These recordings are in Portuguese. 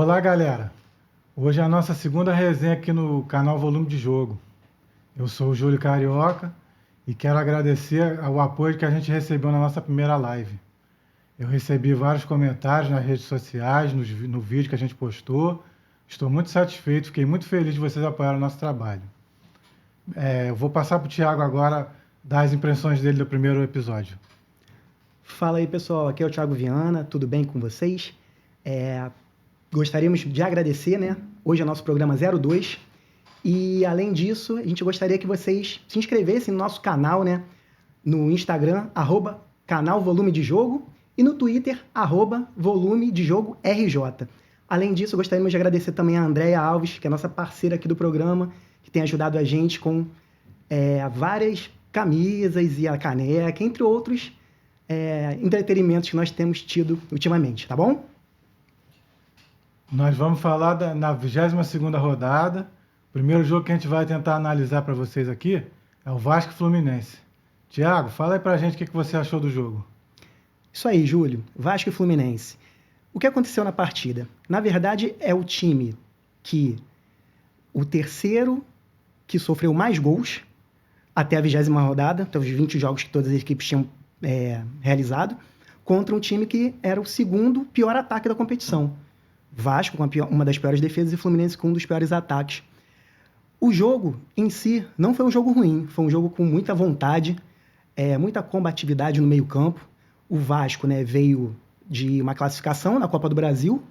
Olá, galera. Hoje é a nossa segunda resenha aqui no canal Volume de Jogo. Eu sou o Júlio Carioca e quero agradecer o apoio que a gente recebeu na nossa primeira live. Eu recebi vários comentários nas redes sociais, no vídeo que a gente postou. Estou muito satisfeito, fiquei muito feliz de vocês apoiarem o nosso trabalho. Eu vou passar para o Thiago agora dar as impressões dele do primeiro episódio. Fala aí, pessoal. Aqui é o Thiago Viana, tudo bem com vocês? Gostaríamos de agradecer, né? Hoje é nosso programa 02 e, além disso, a gente gostaria que vocês se inscrevessem no nosso canal, né? No Instagram, @canal Volume de Jogo e no Twitter, @Volume de Jogo RJ. Além disso, gostaríamos de agradecer também a Andréia Alves, que é nossa parceira aqui do programa, que tem ajudado a gente com várias camisas e a caneca, entre outros entretenimentos que nós temos tido ultimamente, tá bom? Nós vamos falar na 22ª rodada. O primeiro jogo que a gente vai tentar analisar para vocês aqui é o Vasco e Fluminense. Thiago, fala aí pra gente o que você achou do jogo. Isso aí, Júlio. Vasco e Fluminense. O que aconteceu na partida? Na verdade, é o time o terceiro que sofreu mais gols até a 20ª rodada, até os 20 jogos que todas as equipes tinham realizado, contra um time que era o segundo pior ataque da competição. Vasco com uma das piores defesas e Fluminense com um dos piores ataques. O jogo em si não foi um jogo ruim, foi um jogo com muita vontade, muita combatividade no meio-campo. O Vasco, né, veio de uma classificação na Copa do Brasil,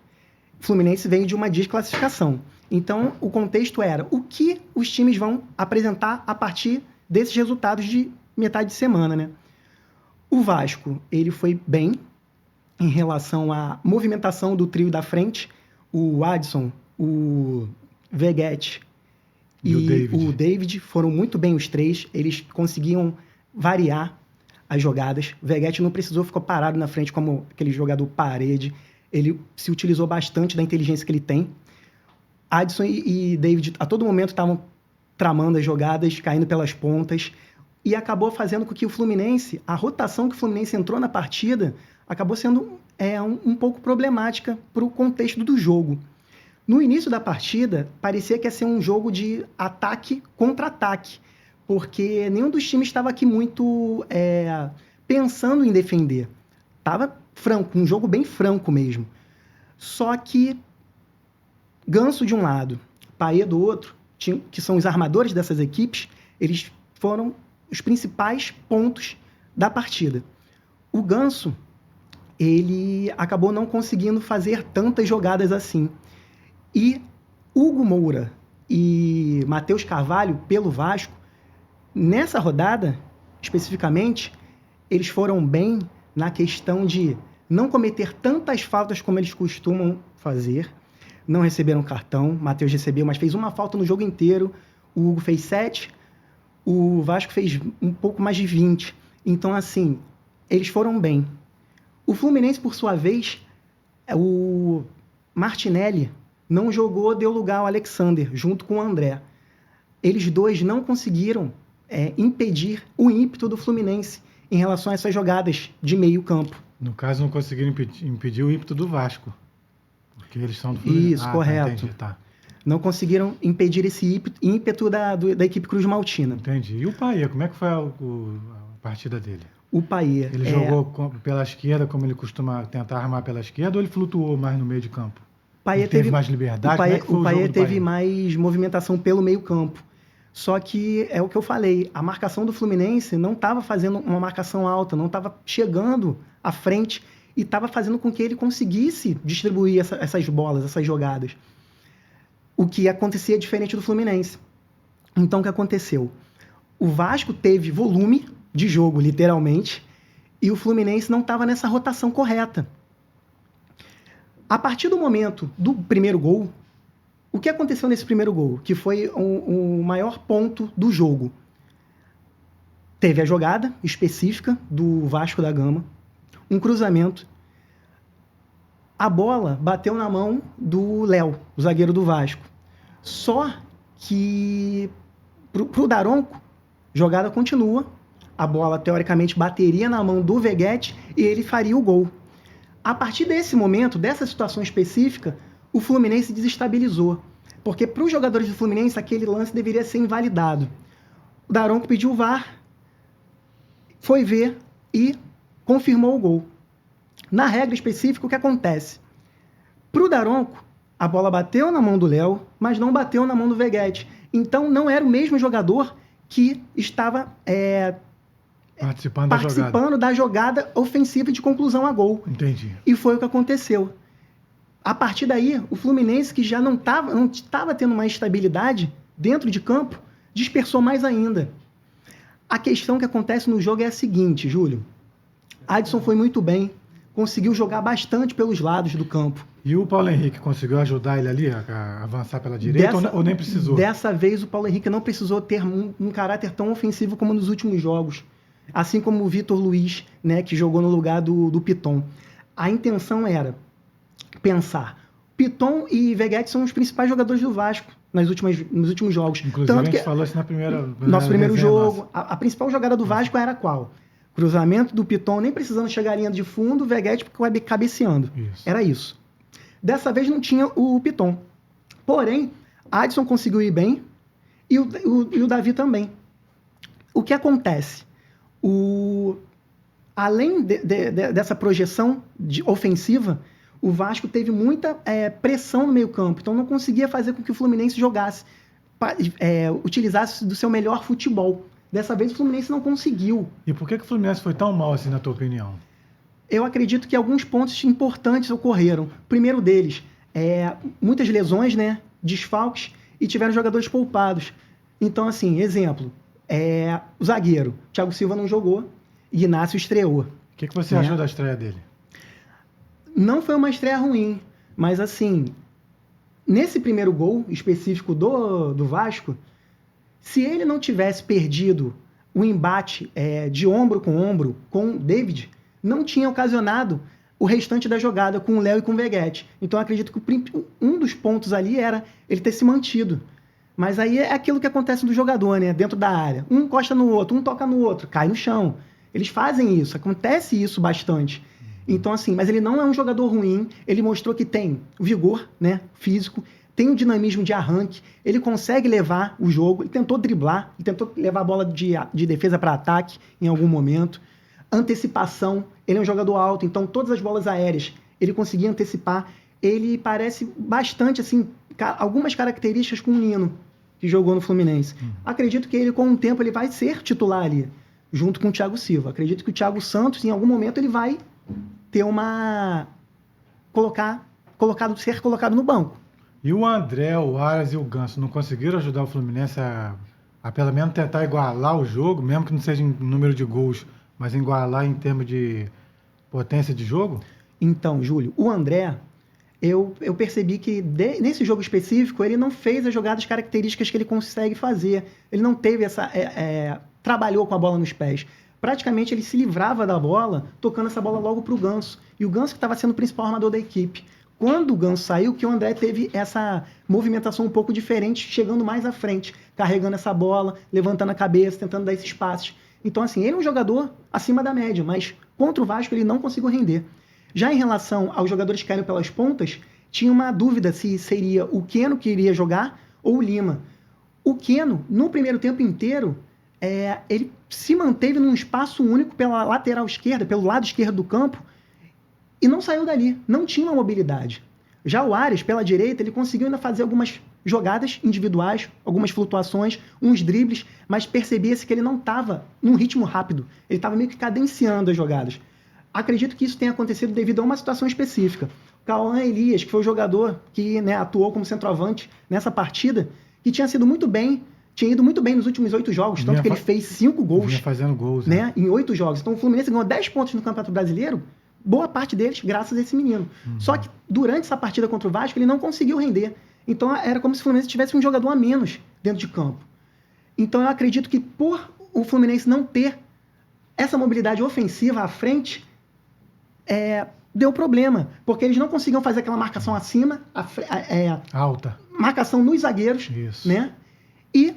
o Fluminense veio de uma desclassificação. Então, o contexto era o que os times vão apresentar a partir desses resultados de metade de semana, né? O Vasco, ele foi bem em relação à movimentação do trio da frente. O Adson, o Veguete e o David foram muito bem os três. Eles conseguiam variar as jogadas. O Veguete não precisou ficar parado na frente como aquele jogador parede. Ele se utilizou bastante da inteligência que ele tem. Adson e David a todo momento estavam tramando as jogadas, caindo pelas pontas, e acabou fazendo com que o Fluminense, a rotação que o Fluminense entrou na partida, acabou sendo um pouco problemática para o contexto do jogo. No início da partida, parecia que ia ser um jogo de ataque contra ataque, porque nenhum dos times estava aqui muito pensando em defender. Estava franco, um jogo bem franco mesmo. Só que Ganso de um lado, Payet do outro, que são os armadores dessas equipes, eles foram os principais pontos da partida. O Ganso, ele acabou não conseguindo fazer tantas jogadas assim. E Hugo Moura e Matheus Carvalho, pelo Vasco, nessa rodada, especificamente, eles foram bem na questão de não cometer tantas faltas como eles costumam fazer. Não receberam cartão, Matheus recebeu, mas fez uma falta no jogo inteiro. O Hugo fez 7, o Vasco fez um pouco mais de 20. Então, assim, eles foram bem. O Fluminense, por sua vez, o Martinelli não jogou, deu lugar ao Alexander, junto com o André. Eles dois não conseguiram impedir o ímpeto do Fluminense em relação a essas jogadas de meio campo. No caso, não conseguiram impedir o ímpeto do Vasco, porque eles são do Fluminense. Isso, correto. Entendi, tá. Não conseguiram impedir esse ímpeto da equipe Cruz Maltina. Entendi. E o Payet, como é que foi a partida dele? O Payet... Ele jogou pela esquerda, como ele costuma tentar armar pela esquerda, ou ele flutuou mais no meio de campo? Ele teve mais liberdade? O Payet teve mais movimentação pelo meio campo. Só que é o que eu falei, a marcação do Fluminense não estava fazendo uma marcação alta, não estava chegando à frente e estava fazendo com que ele conseguisse distribuir essas bolas, essas jogadas. O que acontecia diferente do Fluminense. Então, o que aconteceu? O Vasco teve volume de jogo, literalmente, e o Fluminense não estava nessa rotação correta. A partir do momento do primeiro gol, o que aconteceu nesse primeiro gol? Que foi o maior ponto do jogo. Teve a jogada específica do Vasco da Gama, um cruzamento. A bola bateu na mão do Léo, o zagueiro do Vasco. Só que pro Daronco, jogada continua, a bola teoricamente bateria na mão do Veguete e ele faria o gol. A partir desse momento, dessa situação específica, o Fluminense desestabilizou. Porque para os jogadores do Fluminense, aquele lance deveria ser invalidado. O Daronco pediu o VAR, foi ver e confirmou o gol. Na regra específica, o que acontece? Para o Daronco, a bola bateu na mão do Léo, mas não bateu na mão do Veguete. Então, não era o mesmo jogador que estava participando da jogada ofensiva de conclusão a gol. Entendi. E foi o que aconteceu. A partir daí, o Fluminense, que já não estava tendo uma estabilidade dentro de campo, dispersou mais ainda. A questão que acontece no jogo é a seguinte, Júlio. Adson foi muito bem, conseguiu jogar bastante pelos lados do campo. E o Paulo Henrique conseguiu ajudar ele ali a avançar pela direita ou nem precisou? Dessa vez, o Paulo Henrique não precisou ter um caráter tão ofensivo como nos últimos jogos. Assim como o Vitor Luiz, né, que jogou no lugar do Piton. A intenção era pensar. Piton e Veguete são os principais jogadores do Vasco nos últimos jogos. Inclusive, Tanto a gente falou isso na primeira nosso primeiro jogo. A principal jogada do Vasco era qual? Cruzamento do Piton, nem precisando chegar à linha de fundo, Veguete cabeceando. Isso. Era isso. Dessa vez não tinha o Piton. Porém, Adson conseguiu ir bem e o Davi também. O que acontece? Além dessa projeção ofensiva, o Vasco teve muita pressão no meio campo, então não conseguia fazer com que o Fluminense jogasse, utilizasse do seu melhor futebol. Dessa vez o Fluminense não conseguiu. E por que o Fluminense foi tão mal assim, na tua opinião? Eu acredito que alguns pontos importantes ocorreram. O primeiro deles, muitas lesões, né, desfalques, e tiveram jogadores poupados. Então, assim, exemplo, o zagueiro, Thiago Silva não jogou, Inácio estreou. O que você achou da estreia dele? Não foi uma estreia ruim, mas assim, nesse primeiro gol específico do Vasco, se ele não tivesse perdido o embate de ombro com o David, não tinha ocasionado o restante da jogada com o Léo e com o Veguete. Então, eu acredito que um dos pontos ali era ele ter se mantido. Mas aí é aquilo que acontece do jogador, né? Dentro da área. Um encosta no outro, um toca no outro, cai no chão. Eles fazem isso, acontece isso bastante. Então, assim, mas ele não é um jogador ruim, ele mostrou que tem vigor, né, físico, tem um dinamismo de arranque, ele consegue levar o jogo, ele tentou driblar, ele tentou levar a bola de defesa para ataque em algum momento. Antecipação, ele é um jogador alto, então todas as bolas aéreas ele conseguia antecipar. Ele parece bastante, assim, algumas características com o Nino, que jogou no Fluminense. Acredito que ele, com o tempo, ele vai ser titular ali, junto com o Thiago Silva. Acredito que o Thiago Santos, em algum momento, ele vai ter ser colocado no banco. E o André, o Aras e o Ganso não conseguiram ajudar o Fluminense a pelo menos tentar igualar o jogo, mesmo que não seja em número de gols, mas igualar em termos de potência de jogo? Então, Júlio, o André, eu percebi que nesse jogo específico ele não fez as jogadas características que ele consegue fazer. Ele não teve trabalhou com a bola nos pés. Praticamente ele se livrava da bola, tocando essa bola logo para o Ganso. E o Ganso que estava sendo o principal armador da equipe. Quando o Ganso saiu, que o André teve essa movimentação um pouco diferente, chegando mais à frente, carregando essa bola, levantando a cabeça, tentando dar esses passes. Então, assim, ele é um jogador acima da média, mas contra o Vasco ele não conseguiu render. Já em relação aos jogadores que caíram pelas pontas, tinha uma dúvida se seria o Keno que iria jogar ou o Lima. O Keno, no primeiro tempo inteiro, ele se manteve num espaço único pela lateral esquerda, pelo lado esquerdo do campo, e não saiu dali, não tinha uma mobilidade. Já o Ares, pela direita, ele conseguiu ainda fazer algumas jogadas individuais, algumas flutuações, uns dribles, mas percebia-se que ele não estava num ritmo rápido, ele estava meio que cadenciando as jogadas. Acredito que isso tenha acontecido devido a uma situação específica. Cauã Elias, que foi o jogador que, né, atuou como centroavante nessa partida, que tinha ido muito bem nos últimos 8 jogos, tanto que ele fez 5 gols. Vinha fazendo gols, né, em 8 jogos. Então o Fluminense ganhou 10 pontos no Campeonato Brasileiro, boa parte deles graças a esse menino. Só que durante essa partida contra o Vasco, ele não conseguiu render. Então era como se o Fluminense tivesse um jogador a menos dentro de campo. Então eu acredito que por o Fluminense não ter essa mobilidade ofensiva à frente, deu problema, porque eles não conseguiam fazer aquela marcação acima, alta, marcação nos zagueiros, isso, né? E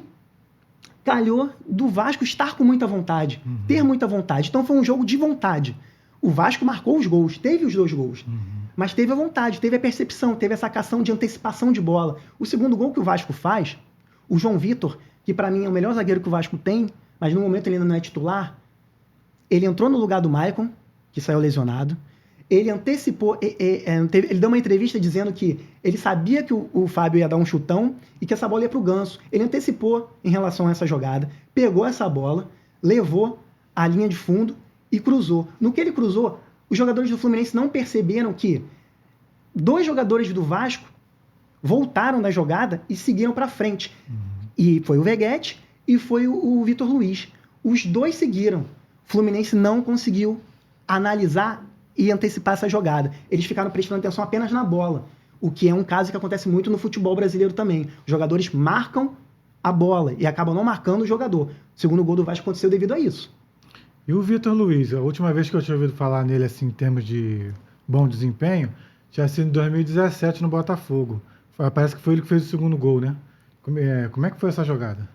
calhou do Vasco estar com muita vontade, ter muita vontade. Então foi um jogo de vontade. O Vasco marcou os gols, teve os 2 gols. Mas teve a vontade, teve a percepção, teve essa sacação de antecipação de bola. O segundo gol que o Vasco faz, o João Vitor, que para mim é o melhor zagueiro que o Vasco tem, mas no momento ele ainda não é titular, ele entrou no lugar do Maicon, que saiu lesionado. Ele antecipou, ele deu uma entrevista dizendo que ele sabia que o Fábio ia dar um chutão e que essa bola ia para o Ganso. Ele antecipou em relação a essa jogada, pegou essa bola, levou a linha de fundo e cruzou. No que ele cruzou, os jogadores do Fluminense não perceberam que 2 jogadores do Vasco voltaram da jogada e seguiram para frente. E foi o Veguete e foi o Vitor Luiz. Os 2 seguiram. O Fluminense não conseguiu analisar e antecipar essa jogada. Eles ficaram prestando atenção apenas na bola, o que é um caso que acontece muito no futebol brasileiro também. Os jogadores marcam a bola e acabam não marcando o jogador. O segundo gol do Vasco aconteceu devido a isso. E o Vitor Luiz, a última vez que eu tinha ouvido falar nele assim, em termos de bom desempenho, tinha sido em 2017 no Botafogo. Parece que foi ele que fez o segundo gol, né? Como é que foi essa jogada?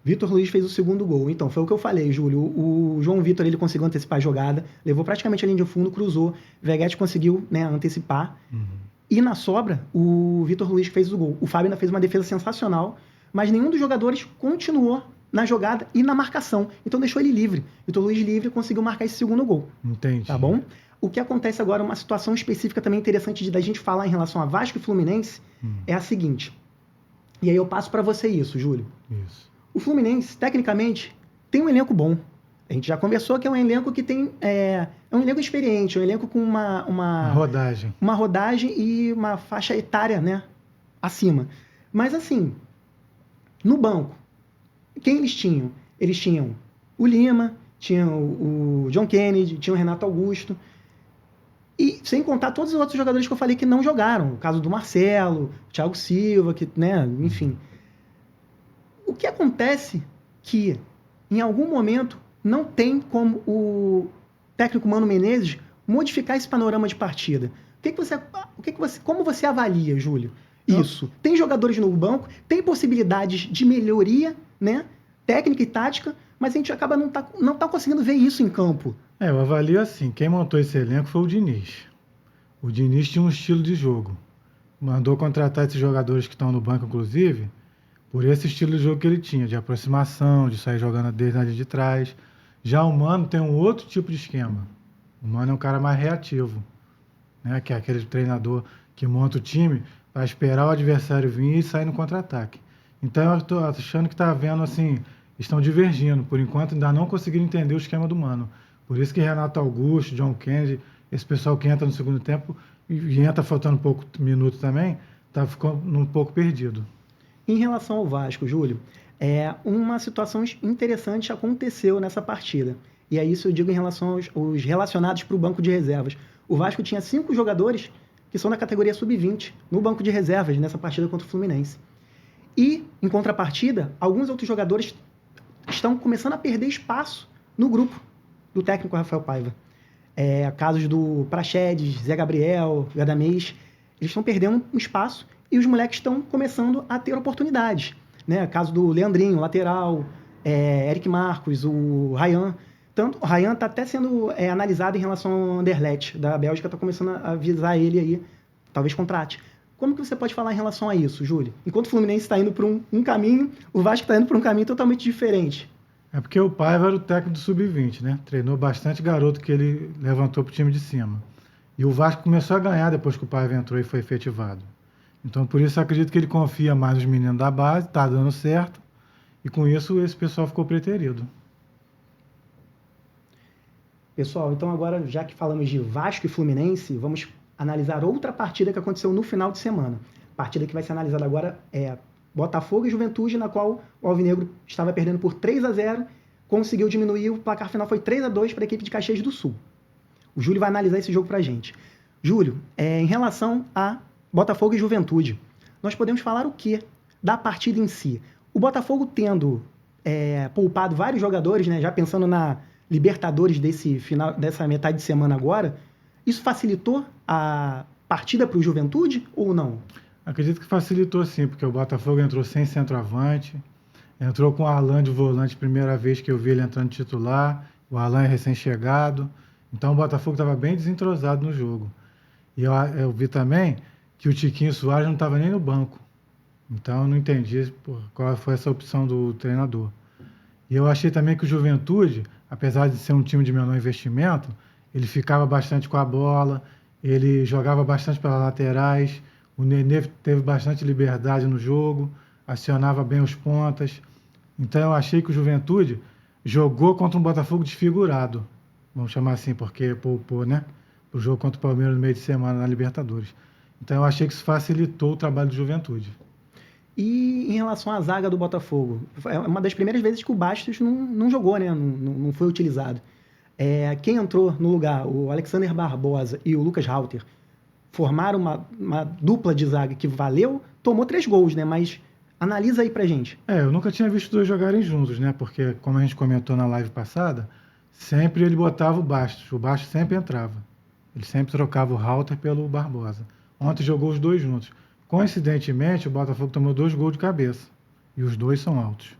Vitor Luiz fez o segundo gol. Então, foi o que eu falei, Júlio. O João Vitor ele conseguiu antecipar a jogada, levou praticamente a linha de fundo, cruzou. Veguete conseguiu, né, antecipar. E na sobra, o Vitor Luiz fez o gol. O Fábio ainda fez uma defesa sensacional, mas nenhum dos jogadores continuou na jogada e na marcação. Então deixou ele livre. Vitor Luiz livre conseguiu marcar esse segundo gol. Entendi. Tá bom? O que acontece agora, uma situação específica também interessante da gente falar em relação a Vasco e Fluminense, é a seguinte. E aí eu passo para você isso, Júlio. Isso. O Fluminense, tecnicamente, tem um elenco bom. A gente já conversou que é um elenco que tem... É um elenco experiente, é um elenco com uma rodagem. Uma rodagem e uma faixa etária, né, acima. Mas, assim, no banco, quem eles tinham? Eles tinham o Lima, tinham o John Kennedy, tinham o Renato Augusto. E sem contar todos os outros jogadores que eu falei que não jogaram. O caso do Marcelo, o Thiago Silva, que, né, enfim... O que acontece que, em algum momento, não tem como o técnico Mano Menezes modificar esse panorama de partida. Como você avalia, Júlio, isso? Tem jogadores no banco, tem possibilidades de melhoria, né, técnica e tática, mas a gente acaba não tá conseguindo ver isso em campo. Eu avalio assim, quem montou esse elenco foi o Diniz. O Diniz tinha um estilo de jogo. Mandou contratar esses jogadores que estão no banco, inclusive, por esse estilo de jogo que ele tinha, de aproximação, de sair jogando desde a linha de trás. Já o Mano tem um outro tipo de esquema. O Mano é um cara mais reativo, né? Que é aquele treinador que monta o time para esperar o adversário vir e sair no contra-ataque. Então eu estou achando que está havendo assim, estão divergindo. Por enquanto ainda não conseguiram entender o esquema do Mano. Por isso que Renato Augusto, John Kennedy, esse pessoal que entra no segundo tempo e entra faltando pouco minuto também, está ficando um pouco perdido. Em relação ao Vasco, Júlio, uma situação interessante aconteceu nessa partida. E é isso eu digo em relação aos relacionados para o banco de reservas. O Vasco tinha 5 jogadores que são da categoria sub-20 no banco de reservas nessa partida contra o Fluminense. E, em contrapartida, alguns outros jogadores estão começando a perder espaço no grupo do técnico Rafael Paiva. Casos do Praxedes, Zé Gabriel, Gadamés, eles estão perdendo um espaço e os moleques estão começando a ter oportunidades, né? Caso do Leandrinho, lateral, Eric Marcos, o Ryan. O Ryan está até sendo analisado em relação ao Anderlecht, da Bélgica, está começando a avisar ele aí, talvez contrate. Como que você pode falar em relação a isso, Júlio? Enquanto o Fluminense está indo por um caminho, o Vasco está indo por um caminho totalmente diferente. É porque o Paiva era o técnico do Sub-20, né? Treinou bastante garoto que ele levantou para o time de cima. E o Vasco começou a ganhar depois que o Paiva entrou e foi efetivado. Então, por isso, eu acredito que ele confia mais nos meninos da base, está dando certo, e com isso, esse pessoal ficou preterido. Pessoal, então agora, já que falamos de Vasco e Fluminense, vamos analisar outra partida que aconteceu no final de semana. A partida que vai ser analisada agora é Botafogo e Juventude, na qual o Alvinegro estava perdendo por 3-0, conseguiu diminuir, o placar final foi 3-2 para a equipe de Caxias do Sul. O Júlio vai analisar esse jogo para a gente. Júlio, em relação a Botafogo e Juventude, nós podemos falar o quê da partida em si? O Botafogo tendo poupado vários jogadores, né, já pensando na Libertadores dessa metade de semana agora, isso facilitou a partida para o Juventude ou não? Acredito que facilitou sim, porque o Botafogo entrou sem centroavante, entrou com o Alan de volante, primeira vez que eu vi ele entrando titular, o Alan é recém-chegado, então o Botafogo estava bem desentrosado no jogo. E eu vi também que o Tiquinho Soares não estava nem no banco. Então eu não entendi qual foi essa opção do treinador. E eu achei também que o Juventude, apesar de ser um time de menor investimento, ele ficava bastante com a bola, ele jogava bastante pelas laterais, o Nenê teve bastante liberdade no jogo, acionava bem os pontas. Então eu achei que o Juventude jogou contra um Botafogo desfigurado, vamos chamar assim, porque poupou, né? O jogo contra o Palmeiras no meio de semana na Libertadores. Então eu achei que isso facilitou o trabalho do Juventude. E em relação à zaga do Botafogo, é uma das primeiras vezes que o Bastos não jogou, né? Não foi utilizado. Quem entrou no lugar, o Alexander Barbosa e o Lucas Rauter, formaram uma dupla de zaga que valeu, tomou 3 gols, né? Mas analisa aí pra gente. Eu nunca tinha visto dois jogarem juntos, né? Porque, como a gente comentou na live passada, sempre ele botava o Bastos sempre entrava. Ele sempre trocava o Rauter pelo Barbosa. Ontem jogou os dois juntos. Coincidentemente, o Botafogo tomou 2 gols de cabeça. E os dois são altos.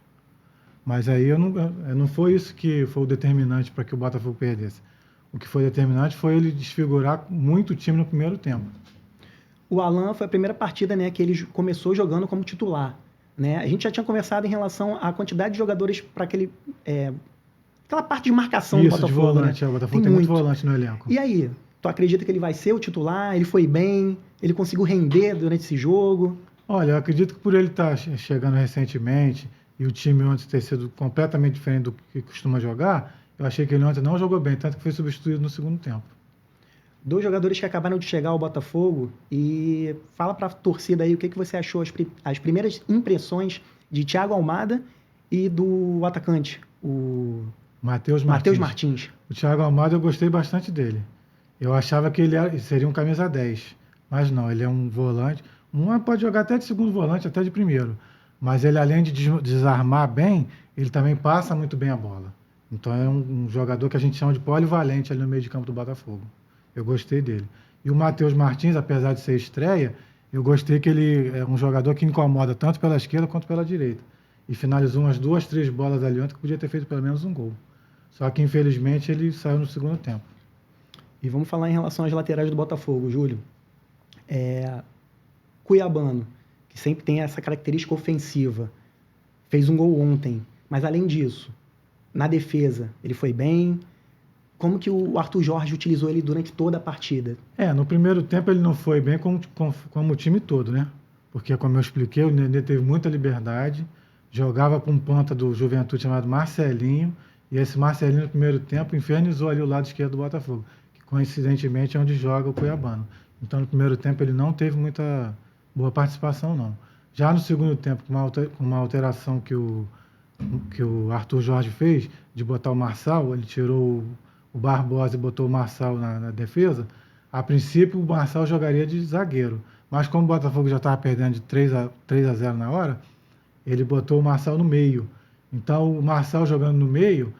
Mas aí não foi isso que foi o determinante para que o Botafogo perdesse. O que foi determinante foi ele desfigurar muito o time no primeiro tempo. O Alan foi a primeira partida, né, que ele começou jogando como titular. Né? A gente já tinha conversado em relação à quantidade de jogadores para aquela parte de marcação do Isso, de Botafogo. volante. Né? O Botafogo tem muito volante no elenco. E aí, tu acredita que ele vai ser o titular? Ele foi bem? Ele conseguiu render durante esse jogo? Olha, eu acredito que por ele estar chegando recentemente e o time ontem ter sido completamente diferente do que costuma jogar, eu achei que ele ontem não jogou bem, tanto que foi substituído no segundo tempo. 2 jogadores que acabaram de chegar ao Botafogo, e fala para a torcida aí o que você achou, as primeiras impressões de Thiago Almada e do atacante, o Matheus Martins. O Thiago Almada eu gostei bastante dele. Eu achava que ele seria um camisa 10, mas não, ele é um volante. Pode jogar até de segundo volante, até de primeiro. Mas ele, além de desarmar bem, ele também passa muito bem a bola. Então é um jogador que a gente chama de polivalente ali no meio de campo do Botafogo. Eu gostei dele. E o Matheus Martins, apesar de ser estreia, eu gostei que ele é um jogador que incomoda tanto pela esquerda quanto pela direita. E finalizou umas 2, 3 bolas ali ontem que podia ter feito pelo menos um gol. Só que infelizmente ele saiu no segundo tempo. E vamos falar em relação às laterais do Botafogo, Júlio. Cuiabano, que sempre tem essa característica ofensiva, fez um gol ontem. Mas além disso, na defesa, ele foi bem. Como que o Arthur Jorge utilizou ele durante toda a partida? No primeiro tempo ele não foi bem como o time todo, né? Porque, como eu expliquei, o Nenê teve muita liberdade, jogava com um ponta do Juventude chamado Marcelinho, e esse Marcelinho no primeiro tempo infernizou ali o lado esquerdo do Botafogo, que coincidentemente é onde joga o Cuiabano. Então no primeiro tempo ele não teve muita boa participação, não. Já no segundo tempo, com uma alteração que o Arthur Jorge fez, de botar o Marçal, ele tirou o Barbosa e botou o Marçal na defesa, a princípio o Marçal jogaria de zagueiro. Mas como o Botafogo já estava perdendo de 3-0 na hora, ele botou o Marçal no meio. Então o Marçal jogando no meio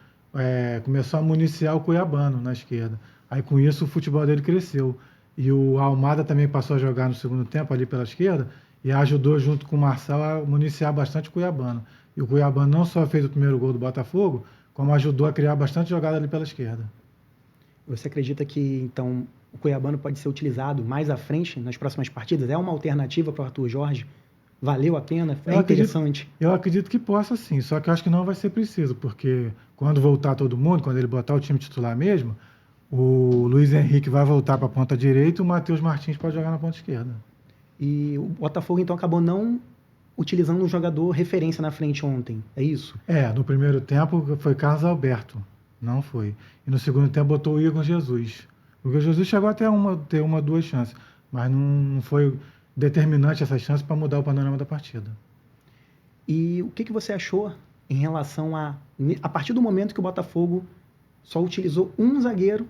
começou a municiar o Cuiabano na esquerda. Aí com isso o futebol dele cresceu. E o Almada também passou a jogar no segundo tempo ali pela esquerda e ajudou junto com o Marçal a municiar bastante o Cuiabano. E o Cuiabano não só fez o primeiro gol do Botafogo, como ajudou a criar bastante jogada ali pela esquerda. Você acredita que, então, o Cuiabano pode ser utilizado mais à frente nas próximas partidas? É uma alternativa para o Arthur Jorge? Valeu a pena? Interessante? Eu acredito que possa sim, só que eu acho que não vai ser preciso, porque quando voltar todo mundo, quando ele botar o time titular mesmo, o Luiz Henrique vai voltar para a ponta direita e o Matheus Martins pode jogar na ponta esquerda. E o Botafogo, então, acabou não utilizando um jogador referência na frente ontem, é isso? No primeiro tempo foi Carlos Alberto, não foi. E no segundo tempo botou o Igor Jesus. O Igor Jesus chegou até ter 2 chances, mas não foi determinante essa chance para mudar o panorama da partida. E o que você achou em relação a partir do momento que o Botafogo só utilizou um zagueiro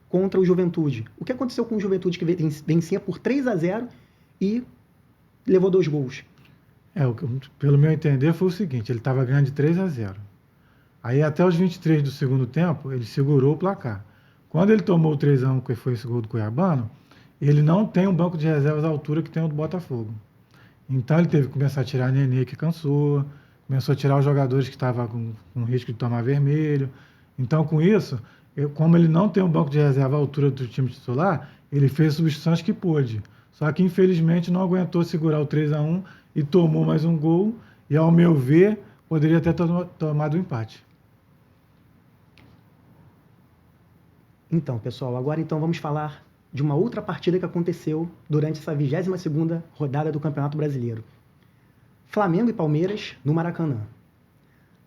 contra o Juventude? O que aconteceu com o Juventude que vencia por 3-0 e levou 2 gols? Pelo meu entender foi o seguinte, ele estava ganhando de 3-0. Aí até os 23 do segundo tempo, ele segurou o placar. Quando ele tomou o 3-1, que foi esse gol do Cuiabano, ele não tem um banco de reservas à altura que tem o do Botafogo. Então ele teve que começar a tirar Nenê, que cansou, começou a tirar os jogadores que estavam com risco de tomar vermelho. Então com isso, Como ele não tem um banco de reserva à altura do time titular, ele fez as substituições que pôde. Só que, infelizmente, não aguentou segurar o 3-1 e tomou mais um gol. E, ao meu ver, poderia ter tomado o empate. Então, pessoal, agora então vamos falar de uma outra partida que aconteceu durante essa 22ª rodada do Campeonato Brasileiro. Flamengo e Palmeiras no Maracanã.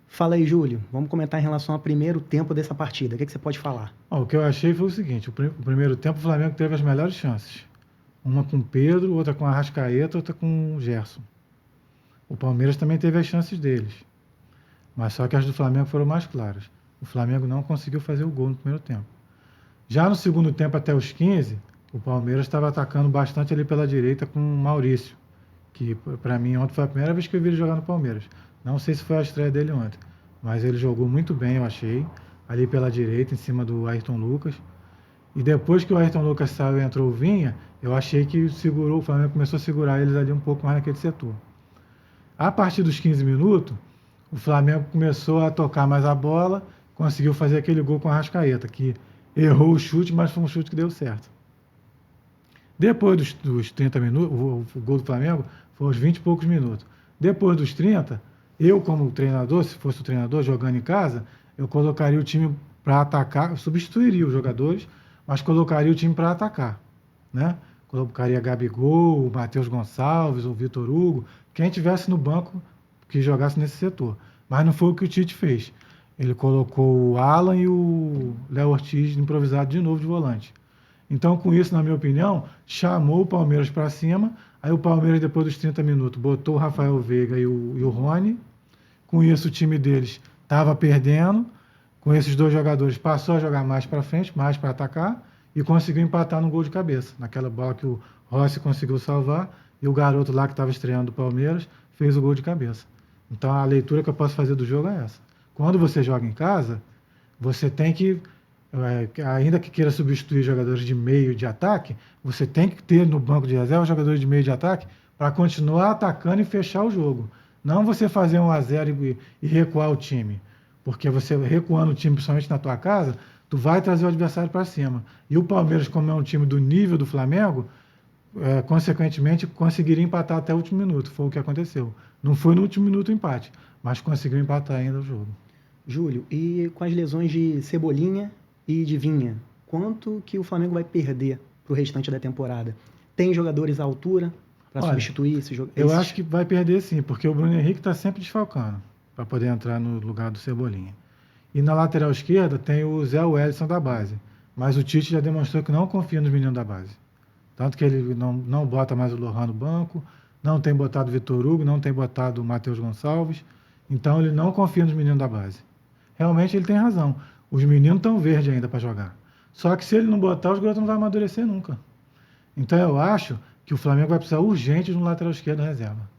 Fala aí, Júlio. Vamos comentar em relação ao primeiro tempo dessa partida. O que você pode falar? O que eu achei foi o seguinte: o primeiro tempo o Flamengo teve as melhores chances. Uma com o Pedro, outra com a Arrascaeta, outra com o Gerson. O Palmeiras também teve as chances deles. Mas só que as do Flamengo foram mais claras. O Flamengo não conseguiu fazer o gol no primeiro tempo. Já no segundo tempo, até os 15, o Palmeiras estava atacando bastante ali pela direita com o Maurício, que para mim ontem foi a primeira vez que eu vi ele jogar no Palmeiras. Não sei se foi a estreia dele ontem, mas ele jogou muito bem, eu achei, ali pela direita, em cima do Ayrton Lucas. E depois que o Ayrton Lucas saiu e entrou o Vinha, eu achei que o Flamengo começou a segurar eles ali um pouco mais naquele setor. A partir dos 15 minutos, o Flamengo começou a tocar mais a bola, conseguiu fazer aquele gol com a Arrascaeta, que errou o chute, mas foi um chute que deu certo. Depois dos 30 minutos, o gol do Flamengo foi aos 20 e poucos minutos. Depois dos 30, eu como treinador, se fosse o treinador jogando em casa, eu colocaria o time para atacar, eu substituiria os jogadores, mas colocaria o time para atacar, né? Colocaria Gabigol, o Matheus Gonçalves, o Vitor Hugo, quem tivesse no banco que jogasse nesse setor. Mas não foi o que o Tite fez. Ele colocou o Alan e o Léo Ortiz improvisado de novo de volante. Então, com isso, na minha opinião, chamou o Palmeiras para cima. Aí o Palmeiras, depois dos 30 minutos, botou o Rafael Veiga e o Rony. Com isso, o time deles estava perdendo. Com esses dois jogadores, passou a jogar mais para frente, mais para atacar. E conseguiu empatar no gol de cabeça. Naquela bola que o Rossi conseguiu salvar. E o garoto lá que estava estreando o Palmeiras fez o gol de cabeça. Então, a leitura que eu posso fazer do jogo é essa. Quando você joga em casa, você tem que, ainda que queira substituir jogadores de meio de ataque, você tem que ter no banco de reserva jogadores de meio de ataque para continuar atacando e fechar o jogo. Não você fazer 1-0 e recuar o time. Porque você recuando o time, principalmente na tua casa, tu vai trazer o adversário para cima. E o Palmeiras, como é um time do nível do Flamengo, consequentemente, conseguiria empatar até o último minuto. Foi o que aconteceu. Não foi no último minuto o empate, mas conseguiu empatar ainda o jogo. Júlio, e com as lesões de Cebolinha e de Vinha, quanto que o Flamengo vai perder para o restante da temporada? Tem jogadores à altura para substituir esse jogo? Eu acho que vai perder sim, porque o Bruno Henrique está sempre desfalcando para poder entrar no lugar do Cebolinha. E na lateral esquerda tem o Zé Wellison da base, mas o Tite já demonstrou que não confia nos meninos da base. Tanto que ele não bota mais o Lohan no banco, não tem botado o Vitor Hugo, não tem botado o Matheus Gonçalves, então ele não confia nos meninos da base. Realmente ele tem razão. Os meninos estão verdes ainda para jogar. Só que se ele não botar, os garotos não vão amadurecer nunca. Então eu acho que o Flamengo vai precisar urgente de um lateral esquerdo reserva.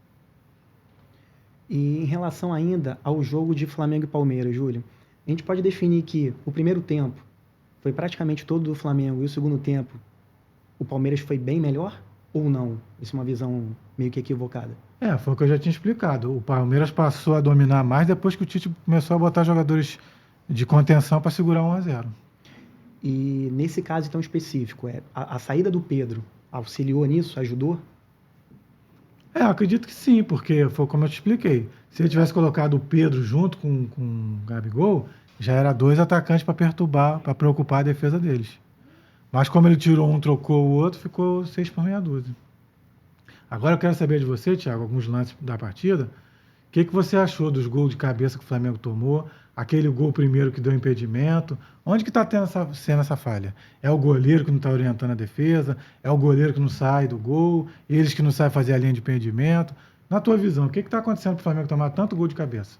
E em relação ainda ao jogo de Flamengo e Palmeiras, Júlio, a gente pode definir que o primeiro tempo foi praticamente todo do Flamengo e o segundo tempo o Palmeiras foi bem melhor ou não? Isso é uma visão meio que equivocada. Foi o que eu já tinha explicado. O Palmeiras passou a dominar mais depois que o Tite começou a botar jogadores de contenção para segurar 1-0. E nesse caso então específico, a saída do Pedro auxiliou nisso, ajudou? Acredito que sim, porque foi como eu te expliquei. Se ele tivesse colocado o Pedro junto com o Gabigol, já era 2 atacantes para perturbar, para preocupar a defesa deles. Mas como ele tirou um, trocou o outro, ficou 6 por meia dúzia. Agora eu quero saber de você, Thiago, alguns lances da partida. O que você achou dos gols de cabeça que o Flamengo tomou? Aquele gol primeiro que deu impedimento? Onde que está sendo essa falha? É o goleiro que não está orientando a defesa? É o goleiro que não sai do gol? Eles que não sabem fazer a linha de impedimento? Na tua visão, o que está acontecendo para o Flamengo tomar tanto gol de cabeça?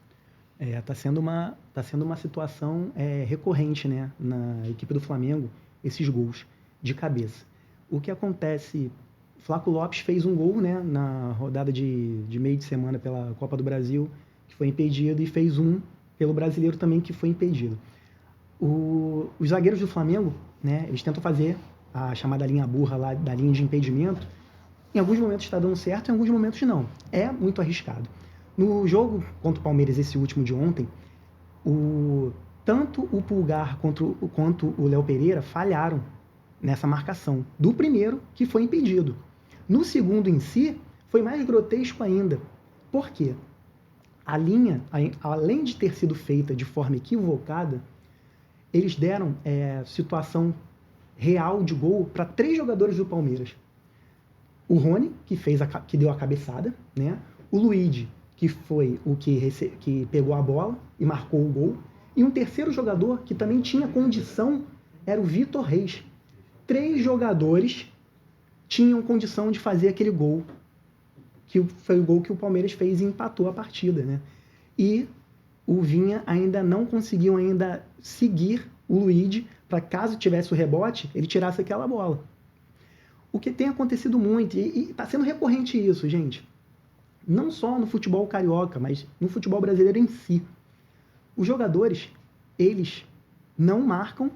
Está sendo uma situação recorrente, né, na equipe do Flamengo, esses gols de cabeça. O que acontece... Flaco Lopes fez um gol, né, na rodada de meio de semana pela Copa do Brasil, que foi impedido, e fez um pelo Brasileiro também, que foi impedido. Os zagueiros do Flamengo, né, eles tentam fazer a chamada linha burra lá, da linha de impedimento. Em alguns momentos está dando certo, em alguns momentos não. É muito arriscado. No jogo contra o Palmeiras, esse último de ontem, tanto o Pulgar quanto o Léo Pereira falharam nessa marcação. Do primeiro, que foi impedido. No segundo em si, foi mais grotesco ainda. Por quê? A linha, além de ter sido feita de forma equivocada, eles deram situação real de gol para 3 jogadores do Palmeiras. O Rony, que deu a cabeçada, né? O Luigi, que foi o que pegou a bola e marcou o gol. E um terceiro jogador que também tinha condição era o Vitor Reis. 3 jogadores tinham condição de fazer aquele gol, que foi o gol que o Palmeiras fez e empatou a partida, né? E o Vinha ainda não conseguiu seguir o Luigi para, caso tivesse o rebote, ele tirasse aquela bola. O que tem acontecido muito, e está sendo recorrente isso, gente, não só no futebol carioca, mas no futebol brasileiro em si. Os jogadores, eles não marcam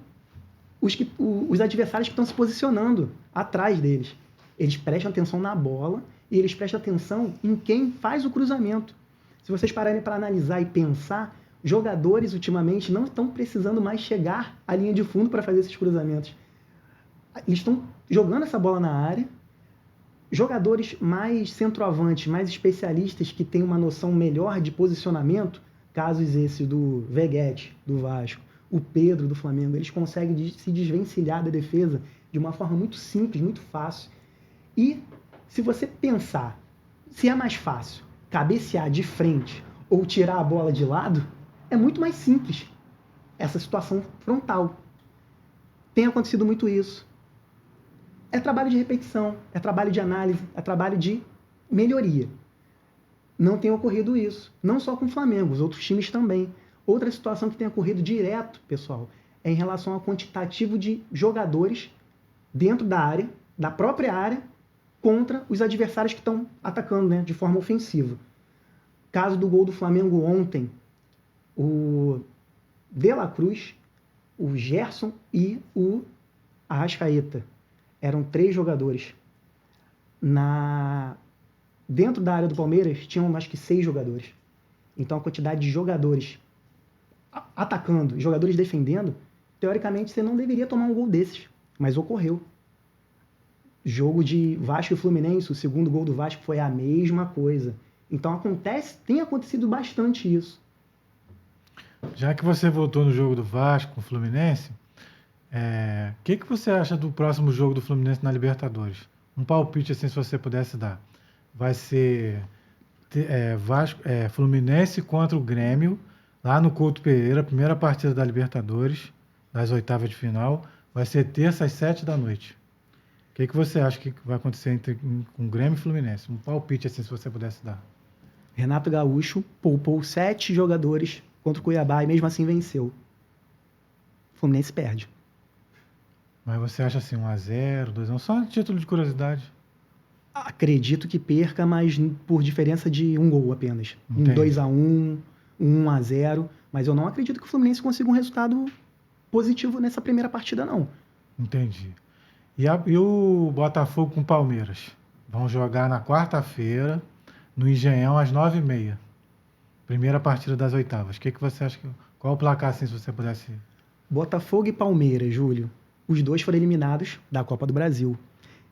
os adversários que estão se posicionando atrás deles. Eles prestam atenção na bola e eles prestam atenção em quem faz o cruzamento. Se vocês pararem para analisar e pensar, jogadores ultimamente não estão precisando mais chegar à linha de fundo para fazer esses cruzamentos. Eles estão jogando essa bola na área. Jogadores mais centroavantes, mais especialistas, que têm uma noção melhor de posicionamento, casos esse do Veguete, do Vasco, o Pedro, do Flamengo, eles conseguem se desvencilhar da defesa de uma forma muito simples, muito fácil. E se você pensar, se é mais fácil cabecear de frente ou tirar a bola de lado, é muito mais simples essa situação frontal. Tem acontecido muito isso. É trabalho de repetição, é trabalho de análise, é trabalho de melhoria. Não tem ocorrido isso. Não só com o Flamengo, os outros times também. Outra situação que tem ocorrido direto, pessoal, é em relação ao quantitativo de jogadores dentro da área, da própria área, contra os adversários que estão atacando, né, de forma ofensiva. Caso do gol do Flamengo ontem, o De La Cruz, o Gerson e o Arrascaeta. Eram 3 jogadores. Dentro da área do Palmeiras, tinham acho que 6 jogadores. Então, a quantidade de jogadores atacando, jogadores defendendo, teoricamente, você não deveria tomar um gol desses. Mas ocorreu. Jogo de Vasco e Fluminense, o segundo gol do Vasco foi a mesma coisa. Então, tem acontecido bastante isso. Já que você voltou no jogo do Vasco com o Fluminense, o que você acha do próximo jogo do Fluminense na Libertadores? Um palpite, assim, se você pudesse dar. Vai ser Fluminense contra o Grêmio, lá no Couto Pereira, primeira partida da Libertadores, das oitavas de final. Vai ser terça às 7 da noite. O que você acha que vai acontecer com o Grêmio e Fluminense? Um palpite, assim, se você pudesse dar. Renato Gaúcho poupou 7 jogadores contra o Cuiabá e mesmo assim venceu. O Fluminense perde. Mas você acha assim, 1-0, 2-1, só a título de curiosidade? Acredito que perca, mas por diferença de um gol apenas. Entendi. Um 2-1, um 1-0. Mas eu não acredito que o Fluminense consiga um resultado positivo nessa primeira partida, não. Entendi. E o Botafogo com o Palmeiras? Vão jogar na quarta-feira, no Engenhão, às 9h30. Primeira partida das oitavas. O que você acha? Qual o placar, assim, se você pudesse... Botafogo e Palmeiras, Júlio. Os 2 foram eliminados da Copa do Brasil.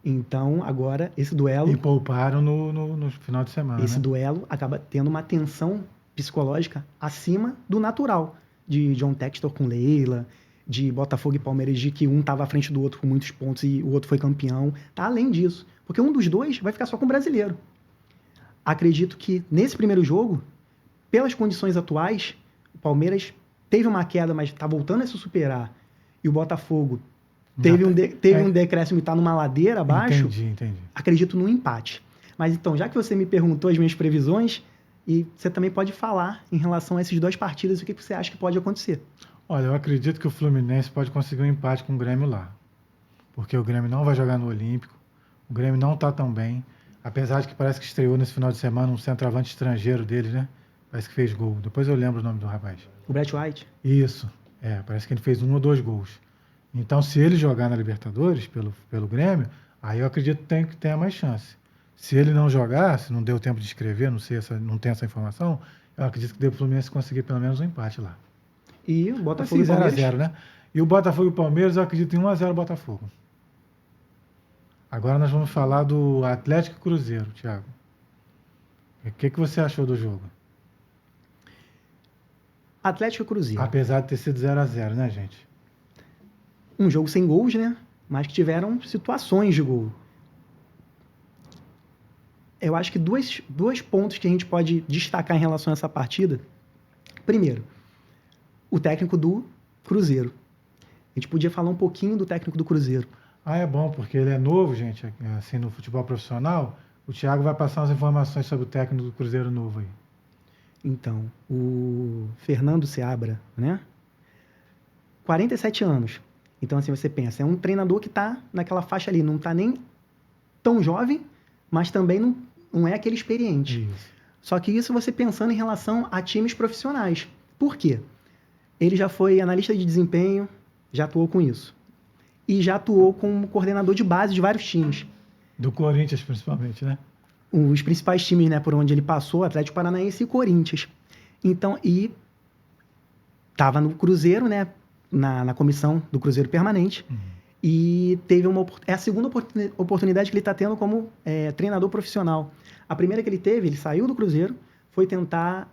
Então, agora, esse duelo... E pouparam no final de semana, Esse né? duelo acaba tendo uma tensão psicológica acima do natural. De John Textor com Leila, de Botafogo e Palmeiras, de que um estava à frente do outro com muitos pontos e o outro foi campeão. Tá além disso. Porque um dos 2 vai ficar só com o brasileiro. Acredito que, nesse primeiro jogo, pelas condições atuais, o Palmeiras teve uma queda, mas está voltando a se superar. E o Botafogo teve um decréscimo e está numa ladeira abaixo. Entendi. Acredito num empate. Mas então, já que você me perguntou as minhas previsões, e você também pode falar em relação a essas 2 partidas, o que você acha que pode acontecer? Olha, eu acredito que o Fluminense pode conseguir um empate com o Grêmio lá. Porque o Grêmio não vai jogar no Olímpico, o Grêmio não está tão bem, apesar de que parece que estreou nesse final de semana um centroavante estrangeiro deles, né? Parece que fez gol. Depois eu lembro o nome do rapaz. O Brett White? Isso. Parece que ele fez 1 ou 2 gols. Então, se ele jogar na Libertadores pelo Grêmio, aí eu acredito que tenha mais chance. Se ele não jogar, se não deu tempo de escrever, não tem essa informação, eu acredito que deu o Fluminense conseguir pelo menos um empate lá. E o Botafogo Assim, e Palmeiras. 0x0, né? E o Botafogo e o Palmeiras, eu acredito em 1x0 Botafogo. Agora nós vamos falar do Atlético e Cruzeiro, Thiago. O que você achou do jogo? Atlético e Cruzeiro. Apesar de ter sido 0x0, né, gente? Um jogo sem gols, né? Mas que tiveram situações de gol. Eu acho que dois pontos que a gente pode destacar em relação a essa partida. Primeiro, o técnico do Cruzeiro. A gente podia falar um pouquinho do técnico do Cruzeiro. Ah, é bom, porque ele é novo, gente, assim, no futebol profissional. O Thiago vai passar umas informações sobre o técnico do Cruzeiro novo aí. Então, o Fernando Seabra, né? 47 anos. Então, assim, você pensa, é um treinador que está naquela faixa ali, não está nem tão jovem, mas também não é aquele experiente. Isso. Só que isso você pensando em relação a times profissionais. Por quê? Ele já foi analista de desempenho, já atuou com isso. E já atuou como coordenador de base de vários times. Do Corinthians, principalmente, né? Os principais times, né, por onde ele passou, Atlético Paranaense e Corinthians. Então, e estava no Cruzeiro, né, na comissão do Cruzeiro Permanente. E teve é a segunda oportunidade que ele está tendo como treinador profissional. A primeira que ele teve, ele saiu do Cruzeiro, foi tentar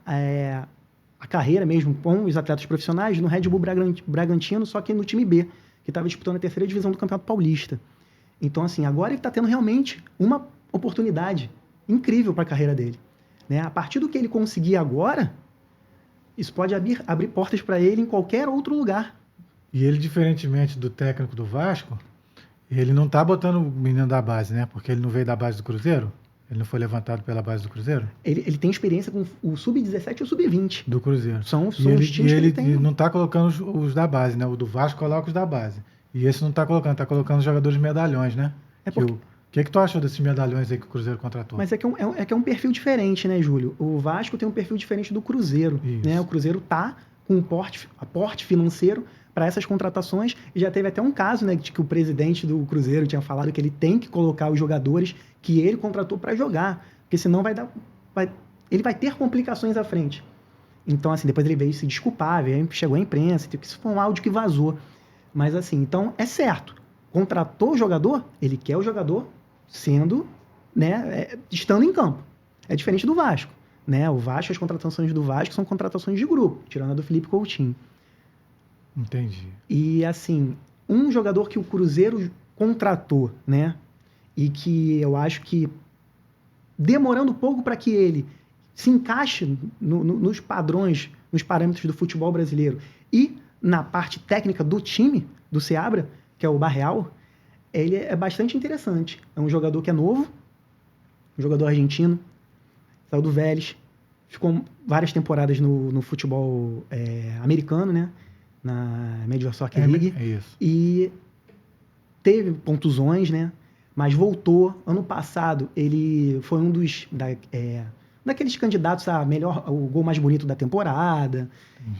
a carreira mesmo com os atletas profissionais no Red Bull Bragantino, só que no time B, que estava disputando a terceira divisão do Campeonato Paulista. Então, assim, agora ele está tendo realmente uma oportunidade incrível para a carreira dele. Né? A partir do que ele conseguir agora, isso pode abrir portas para ele em qualquer outro lugar. E ele, diferentemente do técnico do Vasco, ele não está botando o menino da base, né? Porque ele não veio da base do Cruzeiro? Ele não foi levantado pela base do Cruzeiro? Ele tem experiência com o Sub-17 e o Sub-20. Do Cruzeiro. São os times que ele tem. Ele não está colocando os da base, né? O do Vasco coloca os da base. E esse não está colocando os jogadores medalhões, né? O que tu achou desses medalhões aí que o Cruzeiro contratou? Mas é que é um perfil diferente, né, Júlio? O Vasco tem um perfil diferente do Cruzeiro. Né? O Cruzeiro tá com um aporte financeiro para essas contratações, e já teve até um caso, né, de que o presidente do Cruzeiro tinha falado que ele tem que colocar os jogadores que ele contratou para jogar, porque senão ele vai ter complicações à frente. Então, assim, depois ele veio se desculpar, chegou à imprensa, isso foi um áudio que vazou. Mas, assim, então, é certo. Contratou o jogador, ele quer o jogador sendo, né, estando em campo. É diferente do Vasco. Né? O Vasco, as contratações do Vasco são contratações de grupo, tirando a do Felipe Coutinho. Entendi. E, assim, um jogador que o Cruzeiro contratou, né? E que eu acho que demorando um pouco para que ele se encaixe nos padrões, nos parâmetros do futebol brasileiro e na parte técnica do time, do Seabra, que é o Barreal, ele é bastante interessante. É um jogador que é novo, um jogador argentino, saiu do Vélez, ficou várias temporadas no futebol americano, né? Na Major Soccer League. É isso. E teve contusões, né? Mas voltou. Ano passado, ele foi um daqueles candidatos a o gol mais bonito da temporada.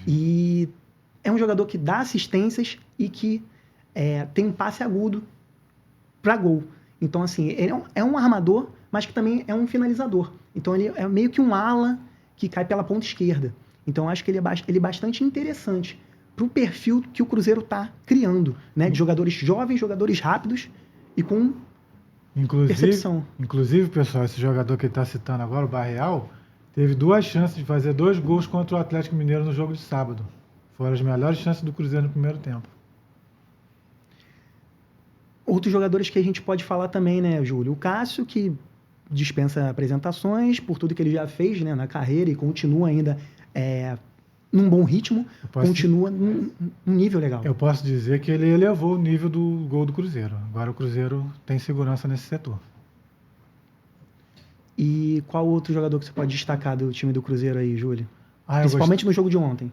E é um jogador que dá assistências e que tem um passe agudo para gol. Então, assim, ele é um armador, mas que também é um finalizador. Então, ele é meio que um ala que cai pela ponta esquerda. Então, acho que ele é bastante interessante para o perfil que o Cruzeiro está criando, né? De jogadores jovens, jogadores rápidos e com percepção. Inclusive, pessoal, esse jogador que ele está citando agora, o Barreal, teve 2 chances de fazer 2 gols contra o Atlético Mineiro no jogo de sábado. Foram as melhores chances do Cruzeiro no primeiro tempo. Outros jogadores que a gente pode falar também, né, Júlio? O Cássio, que dispensa apresentações por tudo que ele já fez, né, na carreira e continua ainda num bom ritmo, continua num nível legal. Eu posso dizer que ele elevou o nível do gol do Cruzeiro. Agora o Cruzeiro tem segurança nesse setor. E qual outro jogador que você pode destacar do time do Cruzeiro aí, Júlio? Principalmente no jogo de ontem.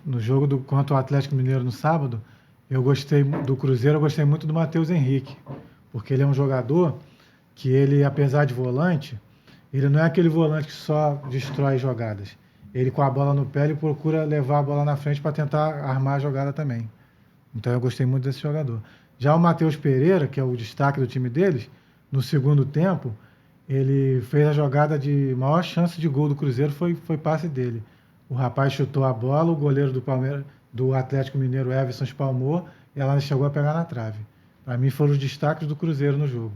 No jogo contra o Atlético Mineiro no sábado, eu gostei do Cruzeiro, eu gostei muito do Matheus Henrique, porque ele é um jogador que ele, apesar de volante, ele não é aquele volante que só destrói jogadas. Ele, com a bola no pé, ele procura levar a bola na frente para tentar armar a jogada também. Então eu gostei muito desse jogador. Já o Matheus Pereira, que é o destaque do time deles, no segundo tempo, ele fez a jogada de maior chance de gol do Cruzeiro, foi passe dele. O rapaz chutou a bola, o goleiro do Palmeiras do Atlético Mineiro, Everson espalmou, e ela chegou a pegar na trave. Para mim foram os destaques do Cruzeiro no jogo.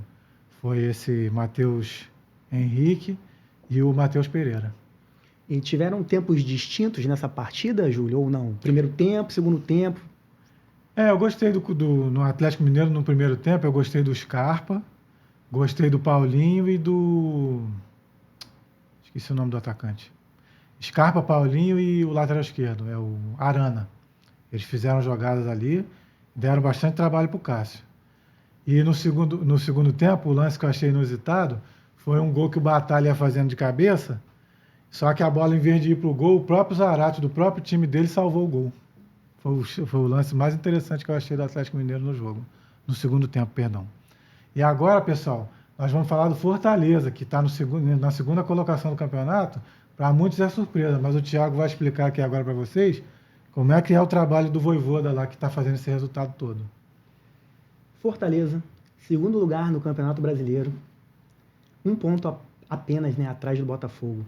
Foi esse Matheus Henrique e o Matheus Pereira. E tiveram tempos distintos nessa partida, Júlio, ou não? Primeiro tempo, segundo tempo? Eu gostei no Atlético Mineiro no primeiro tempo, eu gostei do Scarpa, gostei do Paulinho e do... Esqueci o nome do atacante. Scarpa, Paulinho e o lateral esquerdo, é o Arana. Eles fizeram jogadas ali, deram bastante trabalho para o Cássio. E no segundo tempo, o lance que eu achei inusitado foi um gol que o Batalha ia fazendo de cabeça, só que a bola, em vez de ir para o gol, o próprio Zarate, do próprio time dele, salvou o gol. Foi o lance mais interessante que eu achei do Atlético Mineiro no jogo. No segundo tempo, perdão. E agora, pessoal, nós vamos falar do Fortaleza, que está na segunda colocação do campeonato. Para muitos é surpresa, mas o Thiago vai explicar aqui agora para vocês como é que é o trabalho do Vojvoda lá, que está fazendo esse resultado todo. Fortaleza, segundo lugar no Campeonato Brasileiro, 1 ponto apenas, né, atrás do Botafogo.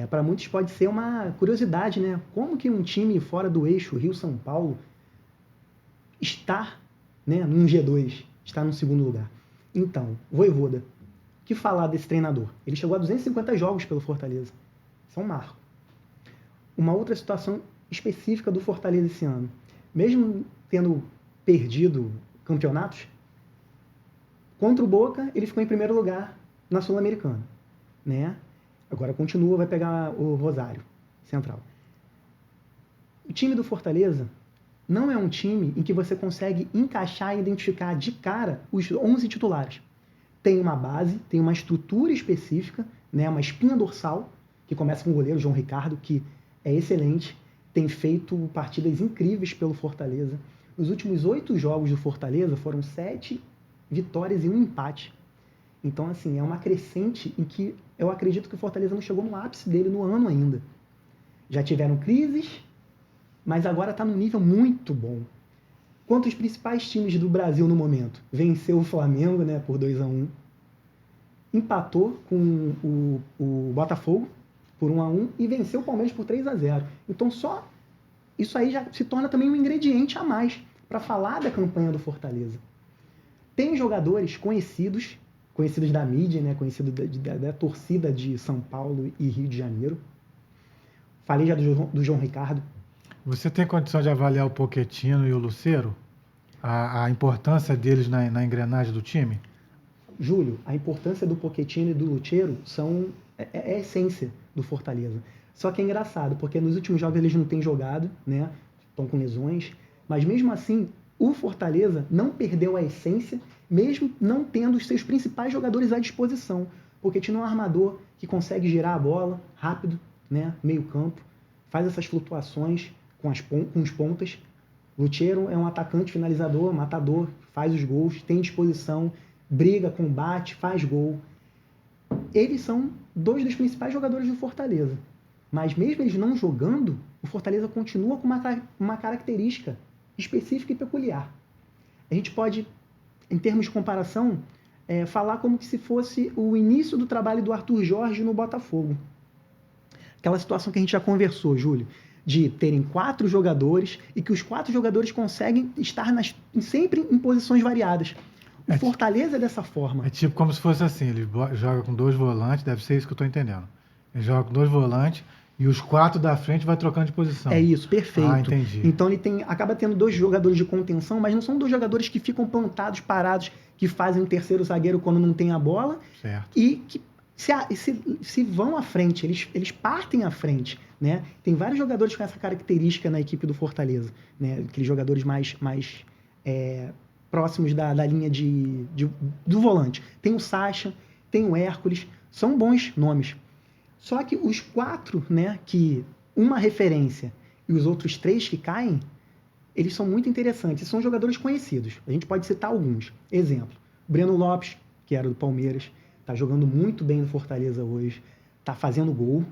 Para muitos pode ser uma curiosidade, né? Como que um time fora do eixo Rio-São Paulo está, né, num G2, está no segundo lugar? Então, Vojvoda, o que falar desse treinador? Ele chegou a 250 jogos pelo Fortaleza. Isso é um marco. Uma outra situação específica do Fortaleza esse ano. Mesmo tendo perdido campeonatos, contra o Boca, ele ficou em primeiro lugar na Sul-Americana, né? Agora continua, vai pegar o Rosário Central. O time do Fortaleza não é um time em que você consegue encaixar e identificar de cara os 11 titulares. Tem uma base, tem uma estrutura específica, né, uma espinha dorsal, que começa com o goleiro João Ricardo, que é excelente, tem feito partidas incríveis pelo Fortaleza. Os últimos 8 jogos do Fortaleza foram 7 vitórias e 1 empate. Então, assim, é uma crescente em que eu acredito que o Fortaleza não chegou no ápice dele no ano ainda. Já tiveram crises, mas agora está num nível muito bom. Quanto os principais times do Brasil no momento? Venceu o Flamengo, né, por 2-1. Empatou com o Botafogo por 1-1 e venceu o Palmeiras por 3-0. Então, só isso aí já se torna também um ingrediente a mais para falar da campanha do Fortaleza. Tem jogadores conhecidos da mídia, né, conhecidos da torcida de São Paulo e Rio de Janeiro. Falei já do João Ricardo. Você tem condição de avaliar o Pochettino e o Lucero? A importância deles na engrenagem do time? Júlio, a importância do Pochettino e do Lucero é a essência do Fortaleza. Só que é engraçado, porque nos últimos jogos eles não têm jogado, né? Estão com lesões, mas mesmo assim o Fortaleza não perdeu a essência, mesmo não tendo os seus principais jogadores à disposição. Porque tinha um armador que consegue girar a bola rápido, né, meio campo, faz essas flutuações com os pontas. Lucero é um atacante finalizador, matador, faz os gols, tem disposição, briga, combate, faz gol. Eles são 2 dos principais jogadores do Fortaleza. Mas mesmo eles não jogando, o Fortaleza continua com uma característica específica e peculiar. A gente pode, em termos de comparação, falar como que se fosse o início do trabalho do Arthur Jorge no Botafogo. Aquela situação que a gente já conversou, Júlio, de terem 4 jogadores e que os 4 jogadores conseguem estar sempre em posições variadas. O Fortaleza é dessa forma. É tipo como se fosse assim, ele joga com 2 volantes, deve ser isso que eu estou entendendo. Ele joga com 2 volantes e os 4 da frente vai trocando de posição. É isso, perfeito. Ah, entendi. Então ele acaba tendo 2 jogadores de contenção, mas não são 2 jogadores que ficam plantados, parados, que fazem um terceiro zagueiro quando não tem a bola. Certo. E que se vão à frente, eles partem à frente, né? Tem vários jogadores com essa característica na equipe do Fortaleza, né? Aqueles jogadores mais próximos da linha do volante. Tem o Sacha, tem o Hércules, são bons nomes. Só que os 4, né, que uma referência e os outros 3 que caem, eles são muito interessantes. São jogadores conhecidos. A gente pode citar alguns. Exemplo, Breno Lopes, que era do Palmeiras, está jogando muito bem no Fortaleza hoje, está fazendo gol,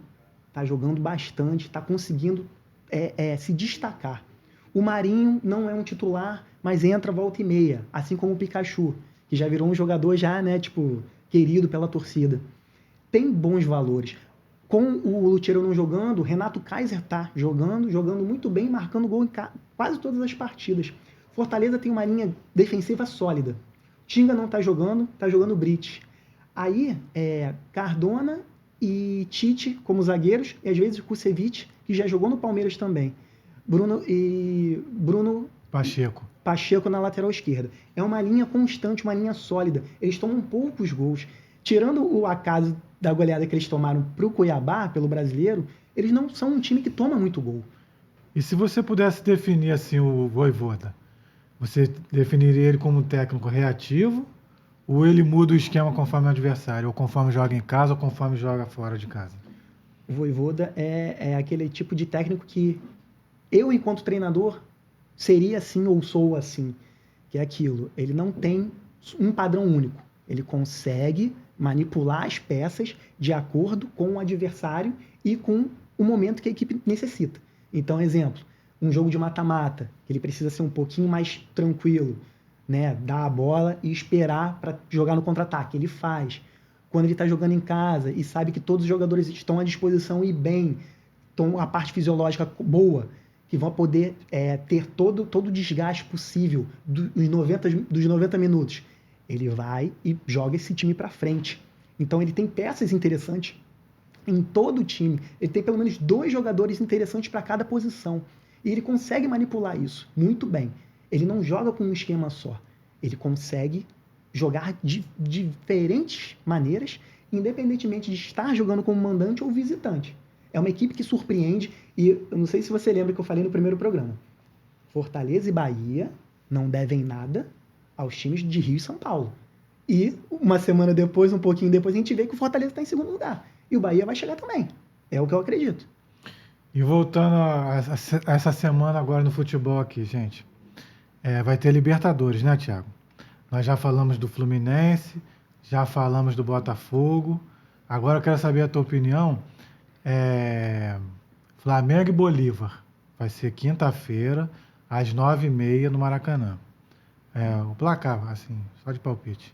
está jogando bastante, está conseguindo se destacar. O Marinho não é um titular, mas entra volta e meia, assim como o Pikachu, que já virou um jogador já, né, tipo, querido pela torcida. Tem bons valores. Com o Lutero não jogando, o Renato Kaiser tá jogando muito bem, marcando gol em quase todas as partidas. Fortaleza tem uma linha defensiva sólida. Tinga não tá jogando o Brit. Aí, Cardona e Tite como zagueiros, e às vezes o Kusevich, que já jogou no Palmeiras também. Bruno Pacheco na lateral esquerda. É uma linha constante, uma linha sólida. Eles tomam poucos gols. Tirando o acaso da goleada que eles tomaram para o Cuiabá, pelo Brasileiro, eles não são um time que toma muito gol. E se você pudesse definir assim o Vojvoda, você definiria ele como um técnico reativo ou ele muda o esquema conforme o adversário, ou conforme joga em casa ou conforme joga fora de casa? O Vojvoda é aquele tipo de técnico que eu, enquanto treinador, seria assim ou sou assim, que é aquilo. Ele não tem um padrão único. Ele consegue manipular as peças de acordo com o adversário e com o momento que a equipe necessita. Então, exemplo, um jogo de mata-mata, que ele precisa ser um pouquinho mais tranquilo, né? Dar a bola e esperar para jogar no contra-ataque. Ele faz. Quando ele está jogando em casa e sabe que todos os jogadores estão à disposição e bem, estão a parte fisiológica boa, que vão poder ter todo o desgaste possível dos 90 minutos. Ele vai e joga esse time para frente. Então ele tem peças interessantes em todo o time. Ele tem pelo menos 2 jogadores interessantes para cada posição. E ele consegue manipular isso muito bem. Ele não joga com um esquema só. Ele consegue jogar de diferentes maneiras, independentemente de estar jogando como mandante ou visitante. É uma equipe que surpreende, e eu não sei se você lembra que eu falei no primeiro programa. Fortaleza e Bahia não devem nada aos times de Rio e São Paulo. E uma semana depois, um pouquinho depois, a gente vê que o Fortaleza está em segundo lugar. E o Bahia vai chegar também. É o que eu acredito. E voltando a essa semana agora no futebol aqui, gente. Vai ter Libertadores, né, Thiago? Nós já falamos do Fluminense, já falamos do Botafogo. Agora eu quero saber a tua opinião. Flamengo e Bolívar. Vai ser quinta-feira, às 9h30 no Maracanã. O placar, assim, só de palpite.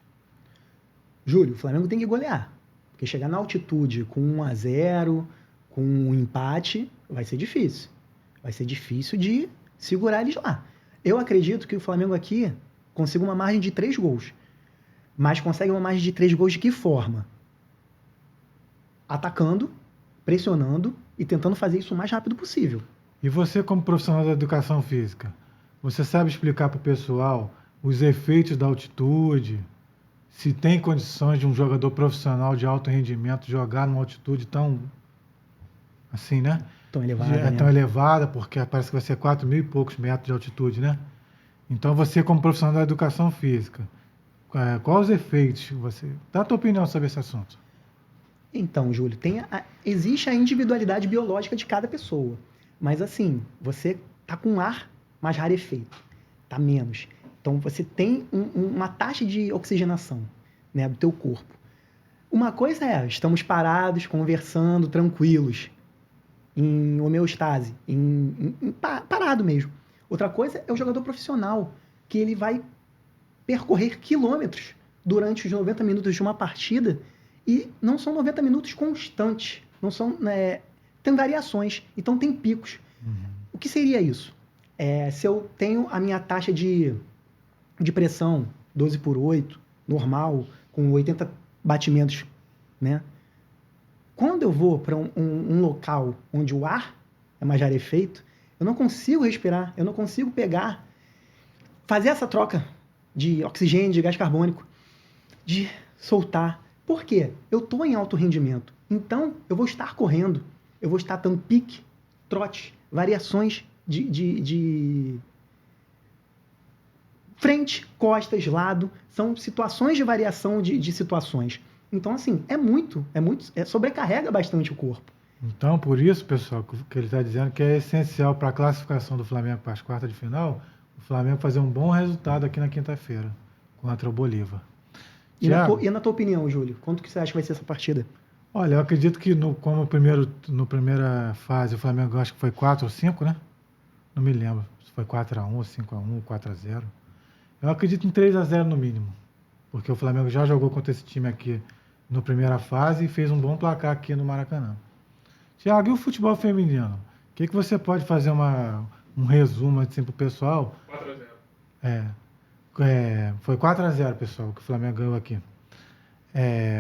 Júlio, o Flamengo tem que golear. Porque chegar na altitude com 1-0, com um empate, vai ser difícil. Vai ser difícil de segurar eles lá. Eu acredito que o Flamengo aqui consiga uma margem de 3 gols. Mas consegue uma margem de 3 gols de que forma? Atacando, pressionando e tentando fazer isso o mais rápido possível. E você, como profissional da educação física, você sabe explicar para o pessoal os efeitos da altitude? Se tem condições de um jogador profissional de alto rendimento jogar numa altitude tão assim, né? Tão elevada, tão elevada, porque parece que vai ser 4.000 e poucos metros de altitude, né? Então você, como profissional da educação física, quais os efeitos você... Dá a tua opinião sobre esse assunto. Então, Júlio, existe a individualidade biológica de cada pessoa. Mas assim, você tá com um ar mais rarefeito, tá menos. Então você tem uma taxa de oxigenação, né, do teu corpo. Uma coisa estamos parados, conversando, tranquilos, em homeostase, parado mesmo. Outra coisa é o jogador profissional, que ele vai percorrer quilômetros durante os 90 minutos de uma partida, e não são 90 minutos constantes, não são, tem variações, então tem picos. O que seria isso? Se eu tenho a minha taxa de pressão 12/8, normal, com 80 batimentos, né? Quando eu vou para um local onde o ar é mais rarefeito, eu não consigo respirar, eu não consigo fazer essa troca de oxigênio, de gás carbônico, de soltar. Por quê? Eu estou em alto rendimento. Então, eu vou estar correndo, eu vou estar dando pique, trote, variações de frente, costas, lado. São situações de variação de situações. Então, assim, sobrecarrega bastante o corpo. Então, por isso, pessoal, que ele está dizendo que é essencial para a classificação do Flamengo para as quartas de final, o Flamengo fazer um bom resultado aqui na quinta-feira contra o Bolívar. E na tua opinião, Júlio, quanto que você acha que vai ser essa partida? Olha, eu acredito que no primeira fase o Flamengo acho que foi 4 ou 5, né? Não me lembro se foi 4-1 ou 5-1, 4-0. Eu acredito em 3-0 no mínimo, porque o Flamengo já jogou contra esse time aqui na primeira fase e fez um bom placar aqui no Maracanã. Thiago, e o futebol feminino? O que você pode fazer um resumo assim para o pessoal? 4-0. É, foi 4-0, pessoal, que o Flamengo ganhou aqui.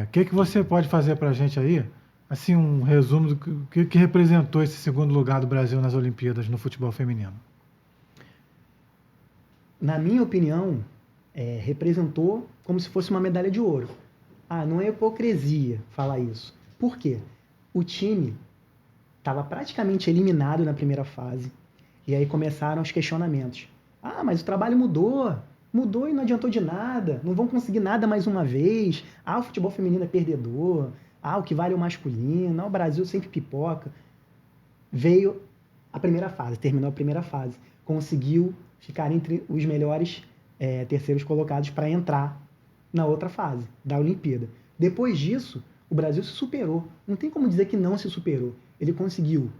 O que você pode fazer para a gente aí? Assim, um resumo do que representou esse segundo lugar do Brasil nas Olimpíadas no futebol feminino. Na minha opinião, representou como se fosse uma medalha de ouro. Não é hipocrisia falar isso. Por quê? O time estava praticamente eliminado na primeira fase. E aí começaram os questionamentos. Mas o trabalho mudou. Mudou e não adiantou de nada. Não vão conseguir nada mais uma vez. O futebol feminino é perdedor. O que vale é o masculino. O Brasil sempre pipoca. Veio a primeira fase, terminou a primeira fase. Conseguiu ficar entre os melhores terceiros colocados para entrar na outra fase da Olimpíada. Depois disso, o Brasil se superou. Não tem como dizer que não se superou. Ele conseguiu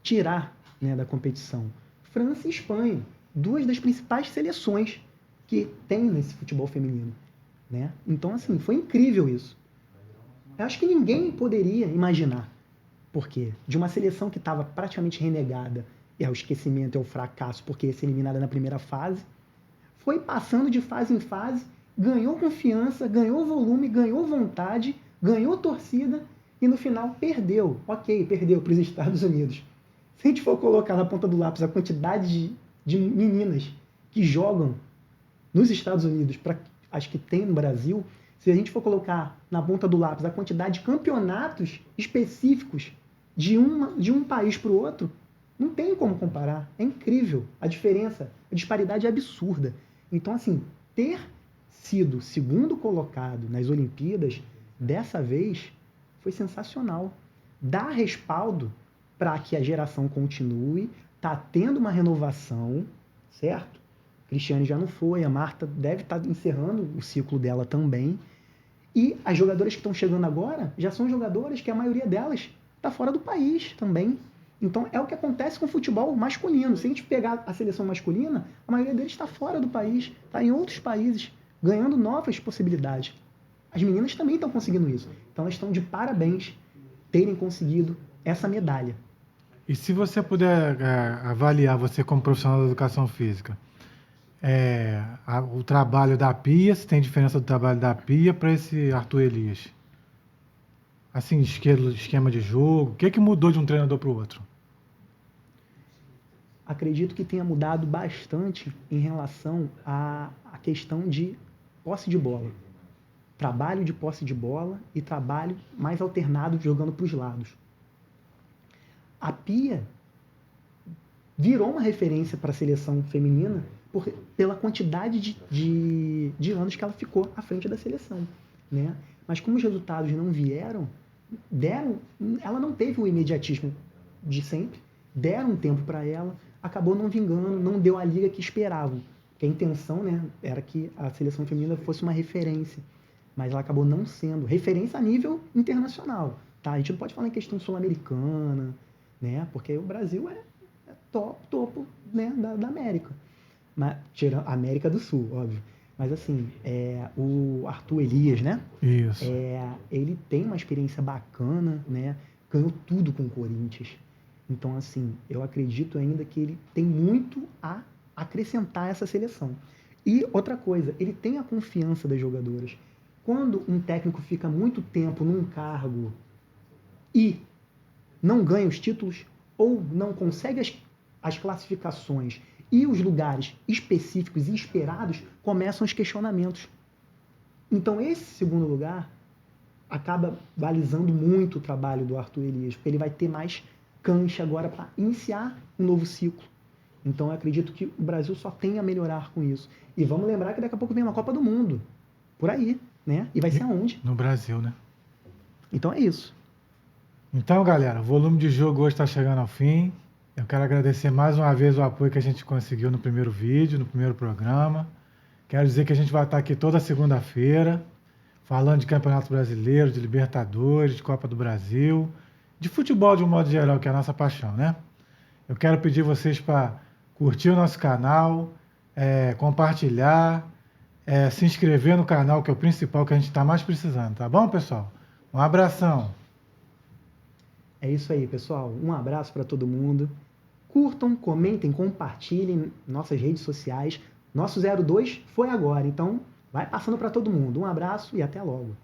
tirar, né, da competição França e Espanha, duas das principais seleções que tem nesse futebol feminino, né? Então, assim, foi incrível isso. Eu acho que ninguém poderia imaginar. Porque de uma seleção que estava praticamente renegada ao esquecimento e ao fracasso, porque ia ser eliminada na primeira fase, foi passando de fase em fase, ganhou confiança, ganhou volume, ganhou vontade, ganhou torcida e no final perdeu. Ok, perdeu para os Estados Unidos. Se a gente for colocar na ponta do lápis a quantidade de meninas que jogam nos Estados Unidos para as que tem no Brasil, se a gente for colocar na ponta do lápis a quantidade de campeonatos específicos de um país para o outro, não tem como comparar. É incrível. A diferença, a disparidade é absurda. Então, assim, ter sido segundo colocado nas Olimpíadas, dessa vez, foi sensacional. Dá respaldo para que a geração continue, está tendo uma renovação, certo? Cristiane já não foi, a Marta deve estar encerrando o ciclo dela também. E as jogadoras que estão chegando agora já são jogadoras que a maioria delas está fora do país também. Então é o que acontece com o futebol masculino. Se a gente pegar a seleção masculina, a maioria deles está fora do país, está em outros países, ganhando novas possibilidades. As meninas também estão conseguindo isso. Então elas estão de parabéns terem conseguido essa medalha. E se você puder avaliar, você como profissional da educação física, o trabalho da Pia, se tem diferença do trabalho da Pia para esse Arthur Elias? Assim, esquema de jogo, o que mudou de um treinador para o outro? Acredito que tenha mudado bastante em relação à questão de posse de bola. Trabalho de posse de bola e trabalho mais alternado jogando para os lados. A Pia virou uma referência para a seleção feminina pela quantidade de anos que ela ficou à frente da seleção, né? Mas como os resultados não vieram, ela não teve o imediatismo de sempre, deram um tempo para ela, acabou não vingando, não deu a liga que esperavam. Porque a intenção, né, era que a seleção feminina fosse uma referência, mas ela acabou não sendo referência a nível internacional. Tá? A gente não pode falar em questão sul-americana, né? Porque o Brasil é topo, né, da América. Tirando a América do Sul, óbvio. Mas assim, o Arthur Elias, né? Isso. Ele tem uma experiência bacana, né? Ganhou tudo com o Corinthians. Então, assim, eu acredito ainda que ele tem muito a acrescentar a essa seleção. E outra coisa, ele tem a confiança das jogadoras. Quando um técnico fica muito tempo num cargo e não ganha os títulos ou não consegue as classificações e os lugares específicos e esperados, começam os questionamentos. Então, esse segundo lugar acaba balizando muito o trabalho do Arthur Elias, porque ele vai ter mais cancha agora para iniciar um novo ciclo. Então, eu acredito que o Brasil só tem a melhorar com isso. E vamos lembrar que daqui a pouco vem uma Copa do Mundo. Por aí, né? E vai ser aonde? No Brasil, né? Então, é isso. Então, galera, o volume de jogo hoje está chegando ao fim. Eu quero agradecer mais uma vez o apoio que a gente conseguiu no primeiro vídeo, no primeiro programa. Quero dizer que a gente vai estar aqui toda segunda-feira, falando de Campeonato Brasileiro, de Libertadores, de Copa do Brasil, de futebol de um modo geral, que é a nossa paixão, né? Eu quero pedir vocês para curtir o nosso canal, compartilhar, se inscrever no canal, que é o principal que a gente está mais precisando, tá bom, pessoal? Um abração! É isso aí, pessoal. Um abraço para todo mundo. Curtam, comentem, compartilhem nossas redes sociais. Nosso 02 foi agora, então vai passando para todo mundo. Um abraço e até logo.